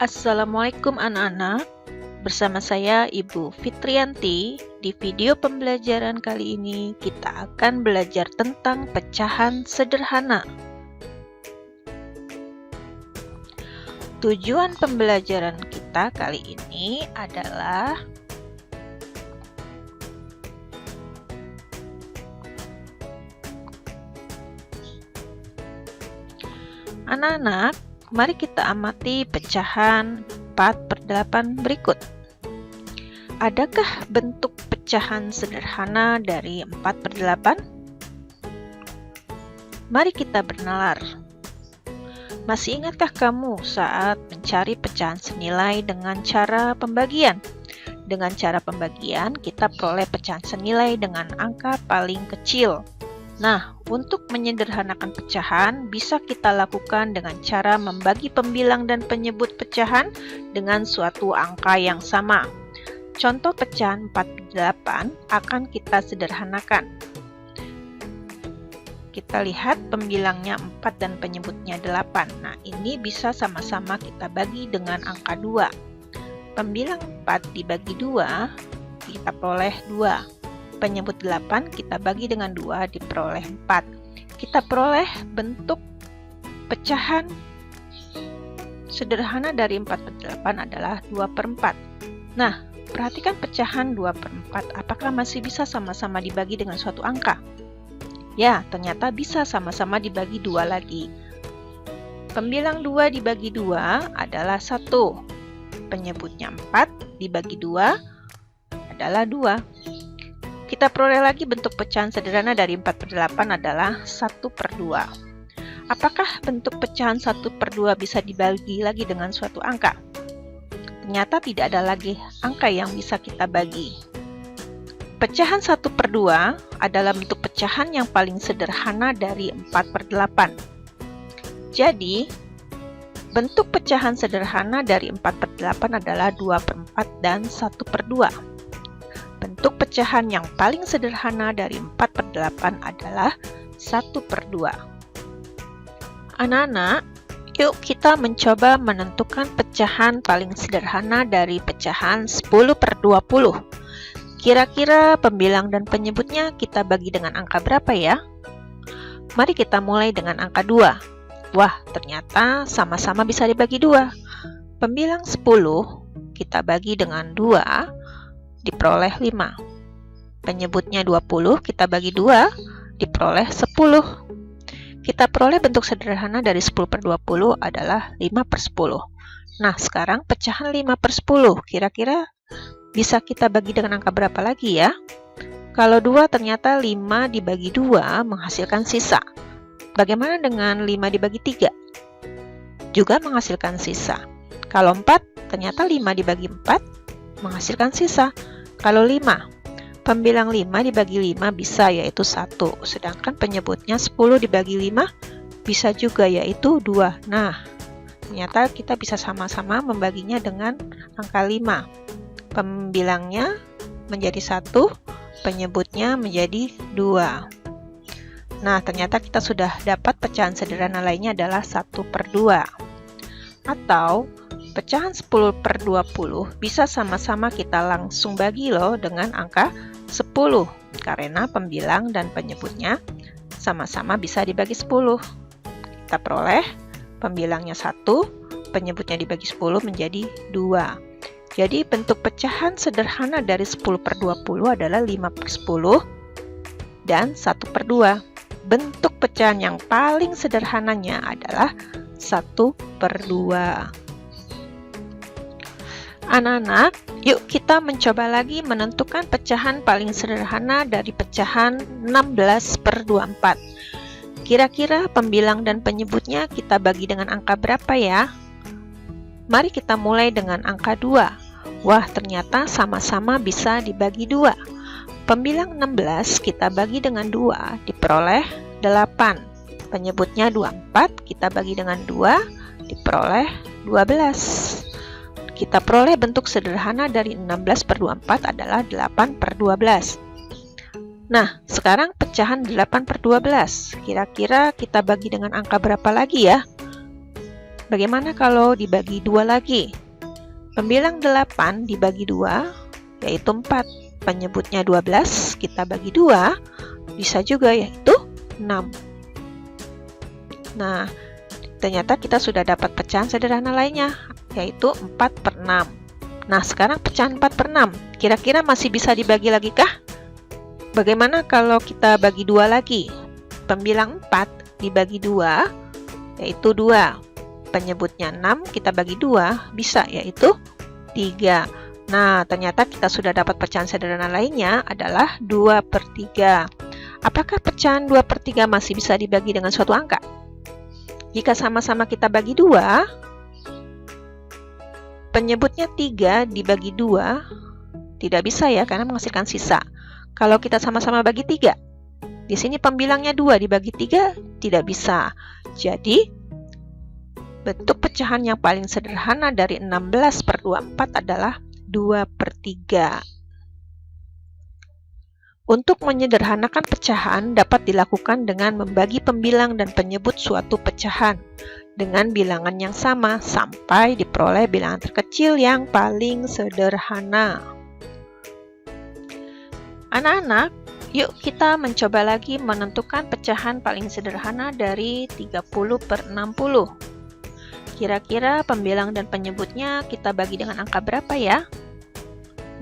Assalamualaikum anak-anak, bersama saya Ibu Fitrianti. Di video pembelajaran kali ini kita akan belajar tentang pecahan sederhana. Tujuan pembelajaran kita kali ini adalah anak-anak, mari kita amati pecahan 4/8 berikut. Adakah bentuk pecahan sederhana dari 4/8? Mari kita bernalar. Masih ingatkah kamu saat mencari pecahan senilai dengan cara pembagian? Dengan cara pembagian, kita peroleh pecahan senilai dengan angka paling kecil. Nah, untuk menyederhanakan pecahan, bisa kita lakukan dengan cara membagi pembilang dan penyebut pecahan dengan suatu angka yang sama. Contoh pecahan 4/8 akan kita sederhanakan. Kita lihat pembilangnya 4 dan penyebutnya 8. Nah, ini bisa sama-sama kita bagi dengan angka 2. Pembilang 4 dibagi 2, kita peroleh 2. Penyebut 8 kita bagi dengan 2 diperoleh 4. Kita peroleh bentuk pecahan sederhana dari 4/8 adalah 2/4. Nah, perhatikan pecahan 2/4, apakah masih bisa sama-sama dibagi dengan suatu angka? Ya, ternyata bisa sama-sama dibagi 2 lagi. Pembilang 2 dibagi 2 adalah 1. Penyebutnya 4 dibagi 2 adalah 2. Kita peroleh lagi bentuk pecahan sederhana dari 4/8 adalah 1/2. Apakah bentuk pecahan 1/2 bisa dibagi lagi dengan suatu angka? Ternyata tidak ada lagi angka yang bisa kita bagi. Pecahan 1/2 adalah bentuk pecahan yang paling sederhana dari 4/8. Jadi, bentuk pecahan sederhana dari 4/8 adalah 2/4 dan 1/2. Bentuk pecahan yang paling sederhana dari 4/8 adalah 1/2. Anak-anak, yuk kita mencoba menentukan pecahan paling sederhana dari pecahan 10/20. Kira-kira pembilang dan penyebutnya kita bagi dengan angka berapa ya? Mari kita mulai dengan angka 2. Wah, ternyata sama-sama bisa dibagi 2. Pembilang 10 kita bagi dengan 2, diperoleh 5. Penyebutnya 20 kita bagi 2, diperoleh 10. Kita peroleh bentuk sederhana dari 10/20 adalah 5/10. Nah, sekarang pecahan 5/10 kira-kira bisa kita bagi dengan angka berapa lagi ya? Kalau 2 ternyata 5 dibagi 2 menghasilkan sisa. Bagaimana dengan 5 dibagi 3? Juga menghasilkan sisa. Kalau 4 ternyata 5 dibagi 4 menghasilkan sisa. Kalau 5, pembilang 5 dibagi 5 bisa yaitu 1, sedangkan penyebutnya 10 dibagi 5 bisa juga yaitu 2. Nah, ternyata kita bisa sama-sama membaginya dengan angka 5. Pembilangnya menjadi 1, penyebutnya menjadi 2. Nah, ternyata kita sudah dapat pecahan sederhana lainnya adalah 1/2. Atau pecahan 10/20 bisa sama-sama kita langsung bagi loh dengan angka 10 karena pembilang dan penyebutnya sama-sama bisa dibagi 10. Kita peroleh pembilangnya 1, penyebutnya dibagi 10 menjadi 2. Jadi bentuk pecahan sederhana dari 10/20 adalah 5/10 dan 1/2. Bentuk pecahan yang paling sederhananya adalah 1/2. Anak-anak, yuk kita mencoba lagi menentukan pecahan paling sederhana dari pecahan 16/24. Kira-kira pembilang dan penyebutnya kita bagi dengan angka berapa ya? Mari kita mulai dengan angka 2. Wah, ternyata sama-sama bisa dibagi 2. Pembilang 16 kita bagi dengan 2, diperoleh 8. Penyebutnya 24, kita bagi dengan 2, diperoleh 12. Kita peroleh bentuk sederhana dari 16/24 adalah 8/12. Nah, sekarang pecahan 8/12. Kira-kira kita bagi dengan angka berapa lagi ya? Bagaimana kalau dibagi 2 lagi? Pembilang 8 dibagi 2, yaitu 4. Penyebutnya 12, kita bagi 2, bisa juga yaitu 6. Nah, ternyata kita sudah dapat pecahan sederhana lainnya, yaitu 4/6. Nah, sekarang pecahan 4/6, kira-kira masih bisa dibagi lagi kah? Bagaimana kalau kita bagi 2 lagi? Pembilang 4 dibagi 2, yaitu 2. Penyebutnya 6, kita bagi 2, bisa yaitu 3. Nah, ternyata kita sudah dapat pecahan sederhana lainnya adalah 2/3. Apakah pecahan 2/3 masih bisa dibagi dengan suatu angka? Jika sama-sama kita bagi 2, penyebutnya 3 dibagi 2, tidak bisa ya, karena menghasilkan sisa. Kalau kita sama-sama bagi 3, di sini pembilangnya 2 dibagi 3, tidak bisa. Jadi, bentuk pecahan yang paling sederhana dari 16/24 adalah 2/3. Untuk menyederhanakan pecahan dapat dilakukan dengan membagi pembilang dan penyebut suatu pecahan dengan bilangan yang sama sampai diperoleh bilangan terkecil yang paling sederhana. Anak-anak, yuk kita mencoba lagi menentukan pecahan paling sederhana dari 30/60. Kira-kira pembilang dan penyebutnya kita bagi dengan angka berapa ya?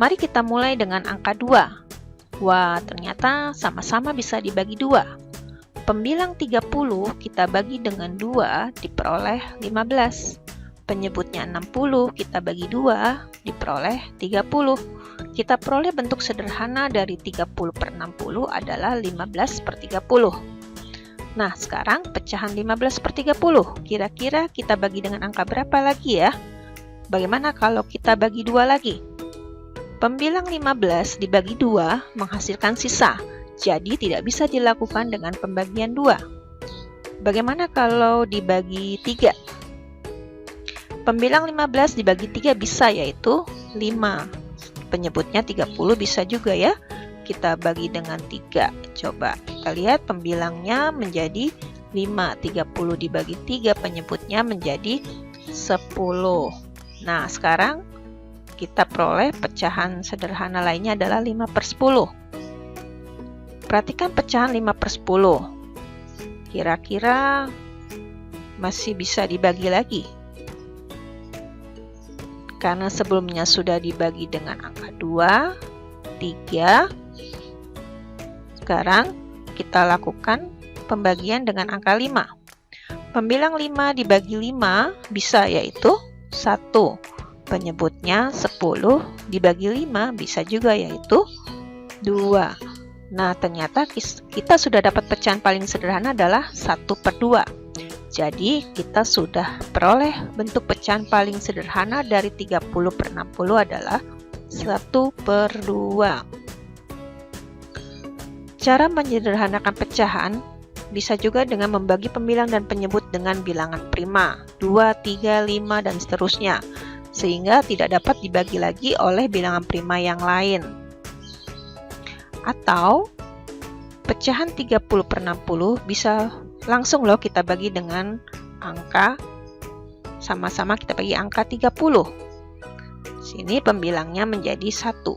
Mari kita mulai dengan angka 2. Wah, ternyata sama-sama bisa dibagi 2. Pembilang 30 kita bagi dengan 2 diperoleh 15. Penyebutnya 60 kita bagi 2 diperoleh 30. Kita peroleh bentuk sederhana dari 30/60 adalah 15/30. Nah, sekarang pecahan 15/30. Kira-kira kita bagi dengan angka berapa lagi ya? Bagaimana kalau kita bagi 2 lagi? Pembilang 15 dibagi 2 menghasilkan sisa, jadi tidak bisa dilakukan dengan pembagian 2. Bagaimana kalau dibagi 3? Pembilang 15 dibagi 3 bisa, yaitu 5. Penyebutnya 30 bisa juga ya. Kita bagi dengan 3. Coba kita lihat pembilangnya menjadi 5. 30 dibagi 3, penyebutnya menjadi 10. Nah, sekarang kita peroleh pecahan sederhana lainnya adalah 5/10. Perhatikan pecahan 5/10. Kira-kira masih bisa dibagi lagi? Karena sebelumnya sudah dibagi dengan angka 2, 3. Sekarang kita lakukan pembagian dengan angka 5. Pembilang 5 dibagi 5 bisa, yaitu 1. Penyebutnya 10 dibagi 5 bisa juga, yaitu 2. Nah, ternyata kita sudah dapat pecahan paling sederhana adalah 1/2. Jadi, kita sudah peroleh bentuk pecahan paling sederhana dari 30/60 adalah 1/2. Cara menyederhanakan pecahan bisa juga dengan membagi pembilang dan penyebut dengan bilangan prima, 2, 3, 5, dan seterusnya, sehingga tidak dapat dibagi lagi oleh bilangan prima yang lain. Atau, pecahan 30/60 bisa langsung loh kita bagi dengan angka, sama-sama kita bagi angka 30. Sini pembilangnya menjadi 1.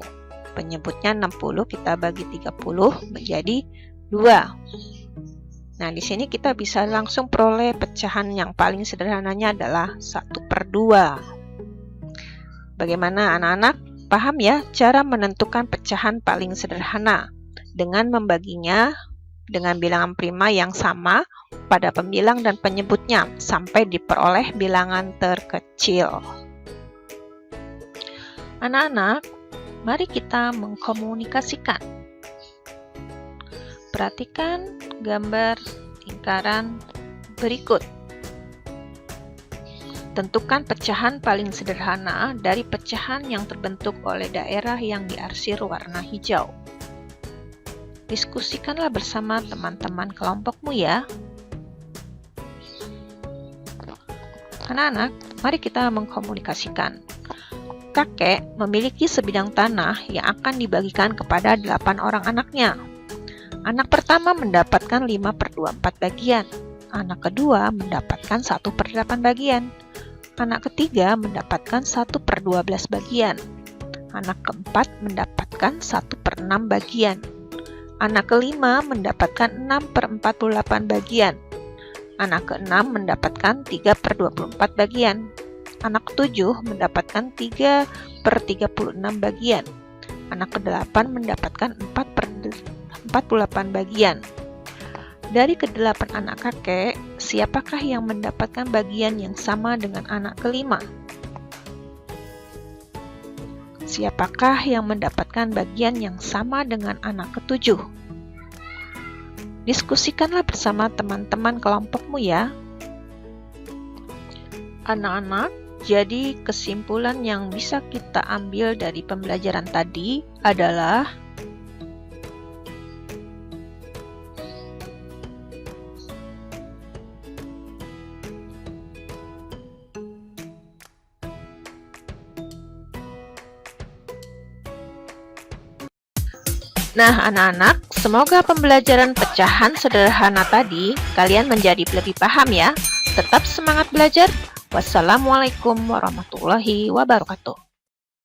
Penyebutnya 60, kita bagi 30 menjadi 2. Nah, di sini kita bisa langsung peroleh pecahan yang paling sederhananya adalah 1/2. Bagaimana anak-anak? Paham ya cara menentukan pecahan paling sederhana dengan membaginya dengan bilangan prima yang sama pada pembilang dan penyebutnya sampai diperoleh bilangan terkecil. Anak-anak, mari kita mengkomunikasikan. Perhatikan gambar lingkaran berikut. Tentukan pecahan paling sederhana dari pecahan yang terbentuk oleh daerah yang diarsir warna hijau. Diskusikanlah bersama teman-teman kelompokmu ya. Anak-anak, mari kita mengkomunikasikan. Kakek memiliki sebidang tanah yang akan dibagikan kepada 8 orang anaknya. Anak pertama mendapatkan 5/24 bagian. Anak kedua mendapatkan 1/8 bagian. Anak ketiga mendapatkan 1/12 bagian. Anak keempat mendapatkan 1/6 bagian. Anak kelima mendapatkan 6/48 bagian. Anak keenam mendapatkan 3/24 bagian. Anak ketujuh mendapatkan 3/36 bagian. Anak kedelapan mendapatkan 4/48 bagian. Dari kedelapan anak kakek, siapakah yang mendapatkan bagian yang sama dengan anak kelima? Siapakah yang mendapatkan bagian yang sama dengan anak ketujuh? Diskusikanlah bersama teman-teman kelompokmu ya. Anak-anak, jadi kesimpulan yang bisa kita ambil dari pembelajaran tadi adalah Nah, anak-anak, semoga pembelajaran pecahan sederhana tadi kalian menjadi lebih paham ya. Tetap semangat belajar. Wassalamualaikum warahmatullahi wabarakatuh.